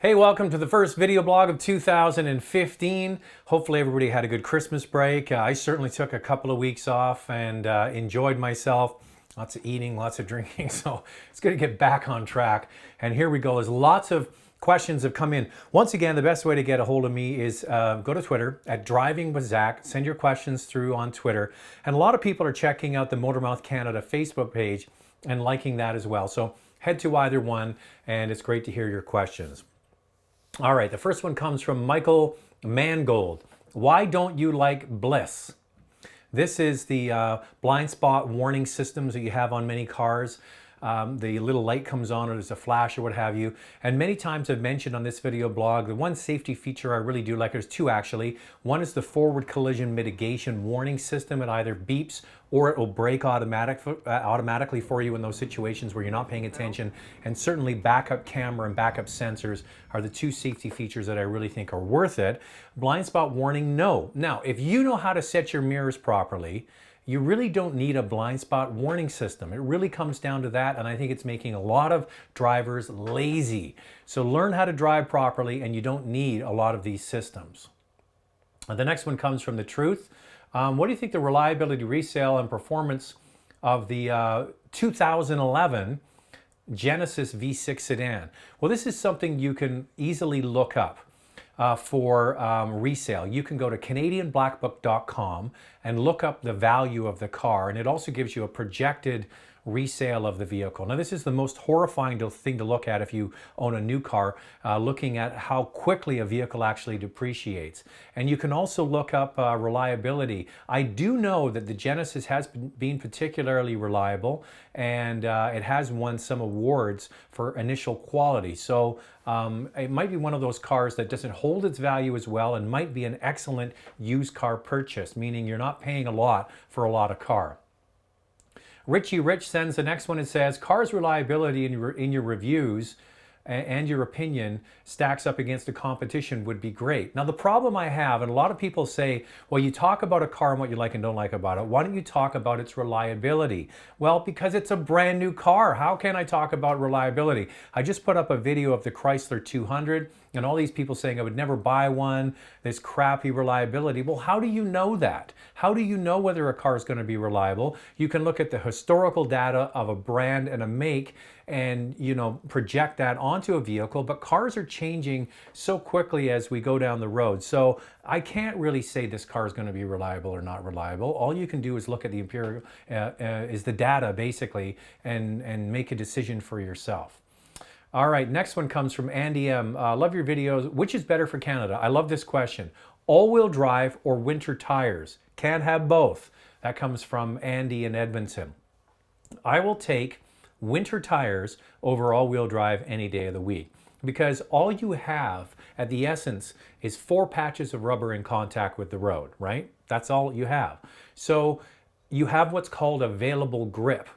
Hey, welcome to the first video blog of 2015. Hopefully everybody had a good Christmas break. I certainly took a couple of weeks off and enjoyed myself. Lots of eating, lots of drinking, so it's good to get back on track. And here we go. There's lots of questions have come in. Once again, the best way to get a hold of me is go to Twitter at Driving with Zack. Send your questions through on Twitter. And a lot of people are checking out the Motormouth Canada Facebook page and liking that as well. So head to either one, and it's great to hear your questions. All right, the first one comes from Michael Mangold. Why don't you like Bliss? This is the blind spot warning systems that you have on many cars. The little light comes on or there's a flash or what have you. And many times I've mentioned on this video blog, the one safety feature I really do like, there's two actually. One is the forward collision mitigation warning system. It either beeps or it will brake automatically for you in those situations where you're not paying attention. And certainly backup camera and backup sensors are the two safety features that I really think are worth it. Blind spot warning, no. Now, if you know how to set your mirrors properly, you really don't need a blind spot warning system. It really comes down to that, and I think it's making a lot of drivers lazy. So learn how to drive properly, and you don't need a lot of these systems. The next one comes from The Truth. What do you think the reliability, resale, and performance of the 2011 Genesis V6 sedan? Well, this is something you can easily look up. For resale. You can go to canadianblackbook.com and look up the value of the car, and it also gives you a projected resale of the vehicle. Now, this is the most horrifying thing to look at if you own a new car, looking at how quickly a vehicle actually depreciates. And you can also look up reliability. I do know that the Genesis has been particularly reliable, and it has won some awards for initial quality. So it might be one of those cars that doesn't hold its value as well and might be an excellent used car purchase, meaning you're not paying a lot for a lot of car. Richie Rich sends the next one and says, cars reliability in your reviews and your opinion stacks up against the competition would be great. Now, the problem I have, and a lot of people say, well, you talk about a car and what you like and don't like about it. Why don't you talk about its reliability? Well, because it's a brand new car. How can I talk about reliability? I just put up a video of the Chrysler 200 and all these people saying I would never buy one, this crappy reliability. Well, how do you know that? How do you know whether a car is going to be reliable? You can look at the historical data of a brand and a make and, you know, project that onto a vehicle, but cars are changing so quickly as we go down the road. So I can't really say this car is going to be reliable or not reliable. All you can do is look at the empirical, is the data basically, and make a decision for yourself. All right, next one comes from Andy M. Love your videos. Which is better for Canada? I love this question. All-wheel drive or winter tires? Can't have both. That comes from Andy in Edmonton. I will take winter tires over all-wheel drive any day of the week, because all you have at the essence is 4 patches of rubber in contact with the road, right? That's all you have. So you have what's called available grip.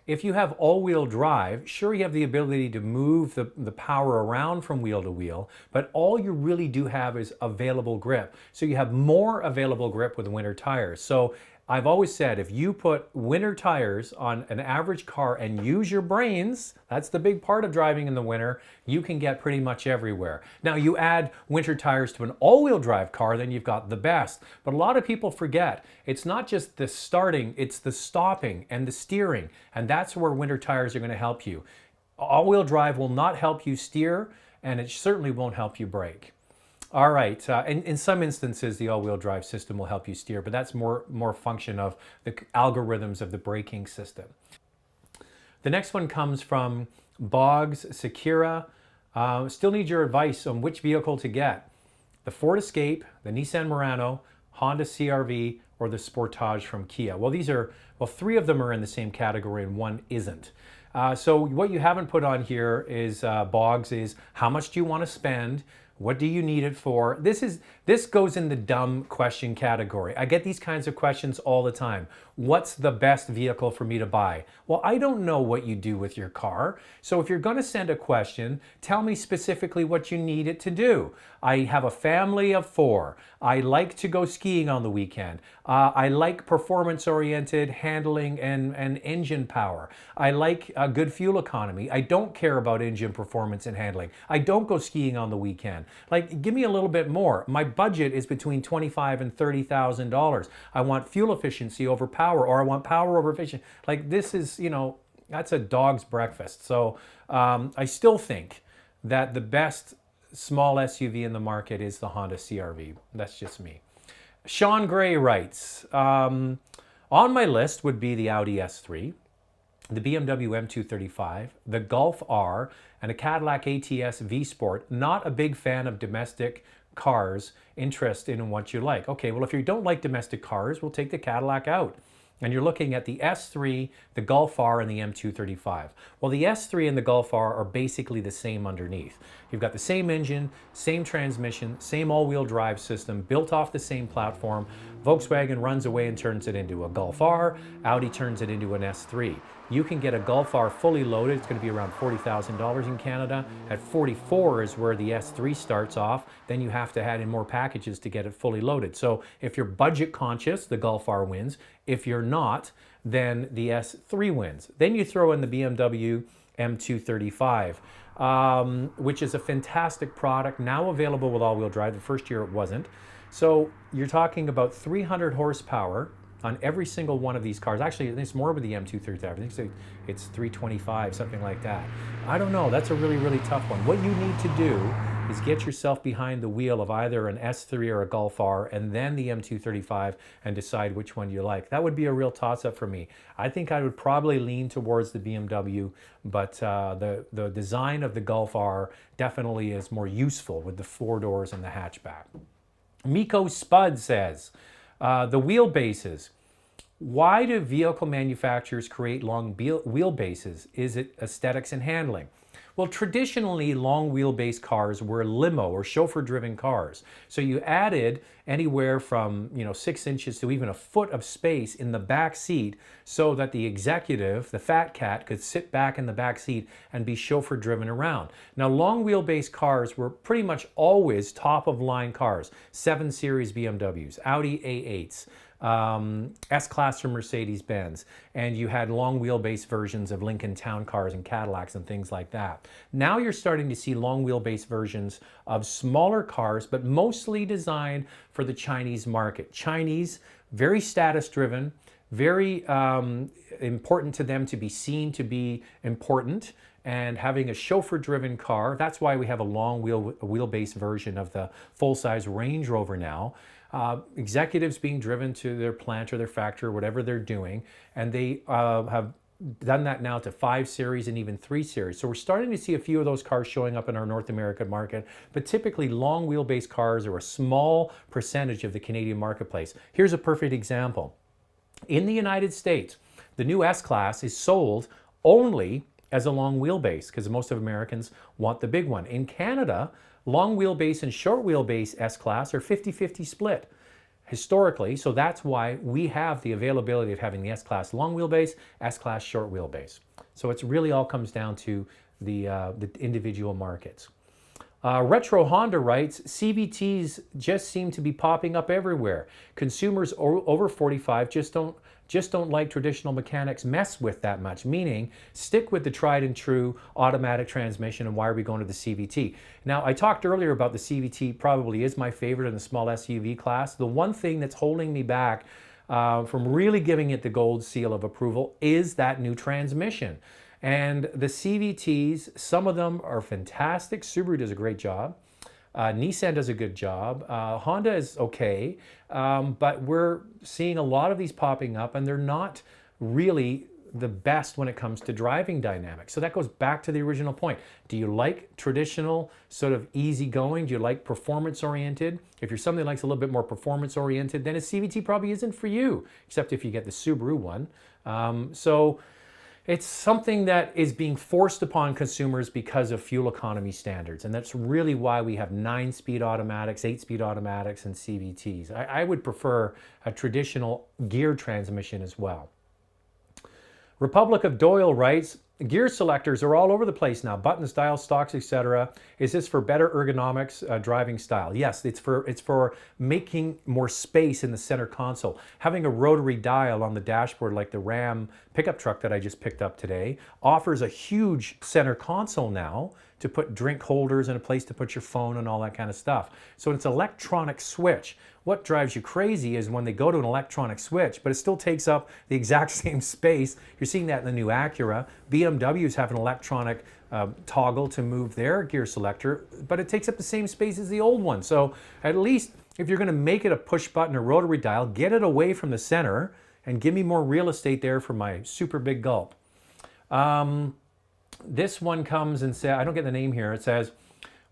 If you have all-wheel drive, sure, you have the ability to move the power around from wheel to wheel, but all you really do have is available grip. So you have more available grip with winter tires. So I've always said, if you put winter tires on an average car and use your brains, that's the big part of driving in the winter, you can get pretty much everywhere. Now, you add winter tires to an all-wheel drive car, then you've got the best. But a lot of people forget, it's not just the starting, it's the stopping and the steering. And that's where winter tires are going to help you. All-wheel drive will not help you steer, and it certainly won't help you brake. All right, and in some instances, the all-wheel drive system will help you steer, but that's more function of the algorithms of the braking system. The next one comes from Boggs Sakura. Still need your advice on which vehicle to get. The Ford Escape, the Nissan Murano, Honda CR-V, or the Sportage from Kia. Well, 3 of them are in the same category and one isn't. So what you haven't put on here is, Boggs, is how much do you want to spend? What do you need it for? This goes in the dumb question category. I get these kinds of questions all the time. What's the best vehicle for me to buy? Well, I don't know what you do with your car. So if you're going to send a question, tell me specifically what you need it to do. I have a family of 4. I like to go skiing on the weekend. I like performance-oriented handling and engine power. I like a good fuel economy. I don't care about engine performance and handling. I don't go skiing on the weekend. Like, give me a little bit more. My budget is between $25,000 and $30,000. I want fuel efficiency over power, or I want power over efficiency. Like, this is, that's a dog's breakfast. So I still think that the best small SUV in the market is the Honda CR-V. That's just me. Sean Gray writes, on my list would be the Audi S3, the BMW M235, the Golf R, and a Cadillac ATS V-Sport. Not a big fan of domestic cars, interested in what you like. Okay, well, if you don't like domestic cars, we'll take the Cadillac out. And you're looking at the S3, the Golf R, and the M235. Well, the S3 and the Golf R are basically the same underneath. You've got the same engine, same transmission, same all-wheel drive system, built off the same platform. Volkswagen runs away and turns it into a Golf R. Audi turns it into an S3. You can get a Golf R fully loaded. It's going to be around $40,000 in Canada. At 44 is where the S3 starts off. Then you have to add in more packages to get it fully loaded. So if you're budget conscious, the Golf R wins. If you're not, then the S3 wins. Then you throw in the BMW M235, which is a fantastic product, now available with all-wheel drive. The first year it wasn't. So you're talking about 300 horsepower on every single one of these cars. Actually, it's more with the M235. I think it's 325, something like that. I don't know. That's a really, really tough one. What you need to do is get yourself behind the wheel of either an S3 or a Golf R, and then the M235, and decide which one you like. That would be a real toss-up for me. I think I would probably lean towards the BMW, but the design of the Golf R definitely is more useful with the 4 doors and the hatchback. Miko Spud says, the wheelbases. Why do vehicle manufacturers create long wheelbases? Is it aesthetics and handling? Well, traditionally, long wheelbase cars were limo or chauffeur-driven cars. So you added anywhere from 6 inches to even a foot of space in the back seat so that the executive, the fat cat, could sit back in the back seat and be chauffeur-driven around. Now, long wheelbase cars were pretty much always top-of-line cars. 7 Series BMWs, Audi A8s, S-Class from Mercedes-Benz, and you had long wheelbase versions of Lincoln Town Cars and Cadillacs and things like that. Now you're starting to see long wheelbase versions of smaller cars, but mostly designed for the Chinese market. Chinese, very status-driven, very important to them to be seen to be important, and having a chauffeur-driven car. That's why we have a long wheelbase version of the full-size Range Rover now. Executives being driven to their plant or their factory or whatever they're doing, and they have done that now to 5 Series and even 3 Series. So we're starting to see a few of those cars showing up in our North American market, but typically long wheelbase cars are a small percentage of the Canadian marketplace. Here's a perfect example. In the United States, the new S-Class is sold only as a long wheelbase because most of Americans want the big one. In Canada, long wheelbase and short wheelbase S-Class are 50-50 split historically, so that's why we have the availability of having the S-Class long wheelbase, S-Class short wheelbase. So it's really all comes down to the individual markets. Retro Honda writes, CVTs just seem to be popping up everywhere. Consumers over 45 just don't like traditional mechanics mess with that much, meaning stick with the tried and true automatic transmission, and why are we going to the CVT? Now, I talked earlier about the CVT probably is my favorite in the small SUV class. The one thing that's holding me back from really giving it the gold seal of approval is that new transmission. And the CVTs, some of them are fantastic. Subaru does a great job. Nissan does a good job. Honda is okay, but we're seeing a lot of these popping up, and they're not really the best when it comes to driving dynamics. So that goes back to the original point. Do you like traditional, sort of easygoing? Do you like performance-oriented? If you're somebody that likes a little bit more performance-oriented, then a CVT probably isn't for you, except if you get the Subaru one. So It's something that is being forced upon consumers because of fuel economy standards. And that's really why we have 9-speed automatics, 8-speed automatics, and CVTs. I would prefer a traditional gear transmission as well. Republic of Doyle writes, gear selectors are all over the place now. Buttons, dials, stocks, etc. Is this for better ergonomics, driving style? Yes, it's for making more space in the center console. Having a rotary dial on the dashboard like the Ram pickup truck that I just picked up today offers a huge center console now to put drink holders and a place to put your phone and all that kind of stuff. So it's an electronic switch. What drives you crazy is when they go to an electronic switch, but it still takes up the exact same space. You're seeing that in the new Acura. BMWs have an electronic toggle to move their gear selector, but it takes up the same space as the old one. So at least if you're going to make it a push button or rotary dial, get it away from the center and give me more real estate there for my super big gulp. This one comes and says, I don't get the name here, it says,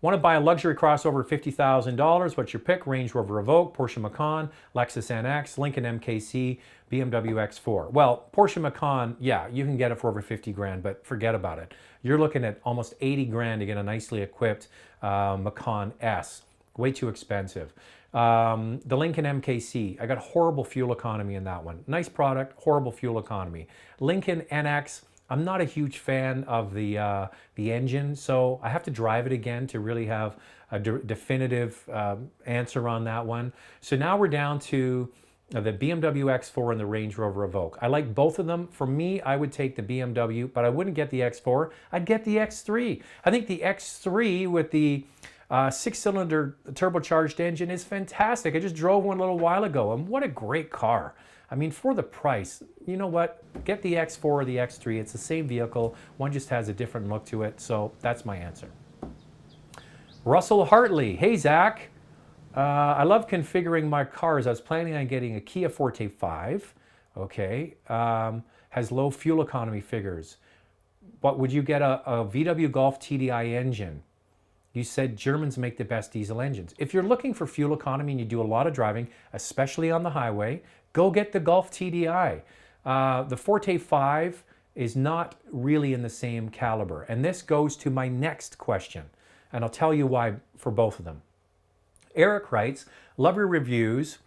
want to buy a luxury crossover $50,000, what's your pick? Range Rover Evoque, Porsche Macan, Lexus NX, Lincoln MKC, BMW X4. Well, Porsche Macan, yeah, you can get it for over 50 grand, but forget about it. You're looking at almost 80 grand to get a nicely equipped Macan S. Way too expensive. The Lincoln MKC, I got horrible fuel economy in that one. Nice product, horrible fuel economy. Lincoln NX, I'm not a huge fan of the engine, so I have to drive it again to really have a definitive answer on that one. So now we're down to the BMW X4 and the Range Rover Evoque. I like both of them. For me, I would take the BMW, but I wouldn't get the X4. I'd get the X3. I think the X3 with the 6-cylinder turbocharged engine is fantastic. I just drove one a little while ago, and what a great car. I mean, for the price, you know what? Get the X4 or the X3. It's the same vehicle. One just has a different look to it. So that's my answer. Russell Hartley. Hey, Zach. I love configuring my cars. I was planning on getting a Kia Forte 5. Okay. Has low fuel economy figures. But would you get a VW Golf TDI engine? You said Germans make the best diesel engines. If you're looking for fuel economy and you do a lot of driving, especially on the highway, go get the Golf TDI. The Forte 5 is not really in the same caliber. And this goes to my next question. And I'll tell you why for both of them. Eric writes, love your reviews.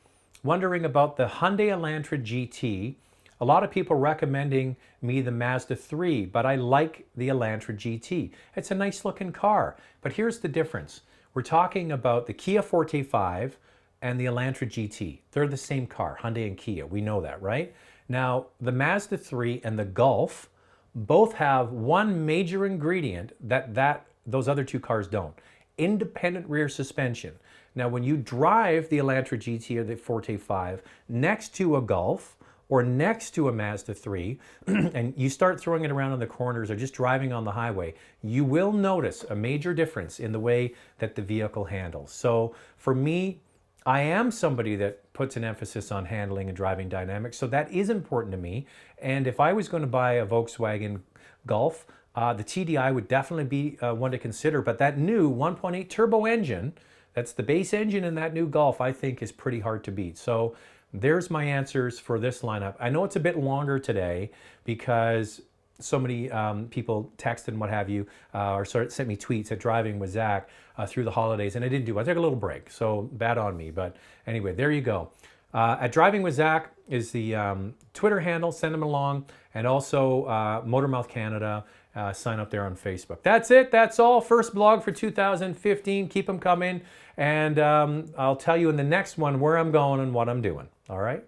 Wondering about the Hyundai Elantra GT. A lot of people recommending me the Mazda 3, but I like the Elantra GT. It's a nice looking car. But here's the difference. We're talking about the Kia Forte 5 and the Elantra GT. They're the same car, Hyundai and Kia. We know that, right? Now, the Mazda 3 and the Golf both have one major ingredient that those other two cars don't. Independent rear suspension. Now, when you drive the Elantra GT or the Forte 5 next to a Golf or next to a Mazda 3, and you start throwing it around in the corners or just driving on the highway, you will notice a major difference in the way that the vehicle handles. So for me, I am somebody that puts an emphasis on handling and driving dynamics, so that is important to me. And if I was going to buy a Volkswagen Golf, the TDI would definitely be one to consider, but that new 1.8 turbo engine, that's the base engine in that new Golf, I think is pretty hard to beat. So there's my answers for this lineup. I know it's a bit longer today because so many people texted and what have you, or sent me tweets at Driving with Zach through the holidays, and I didn't do it. I took a little break, so bad on me. But anyway, there you go. At Driving with Zach is the Twitter handle. Send them along, and also Motormouth Canada. Sign up there on Facebook. That's it. That's all. First blog for 2015. Keep them coming, and I'll tell you in the next one where I'm going and what I'm doing. All right.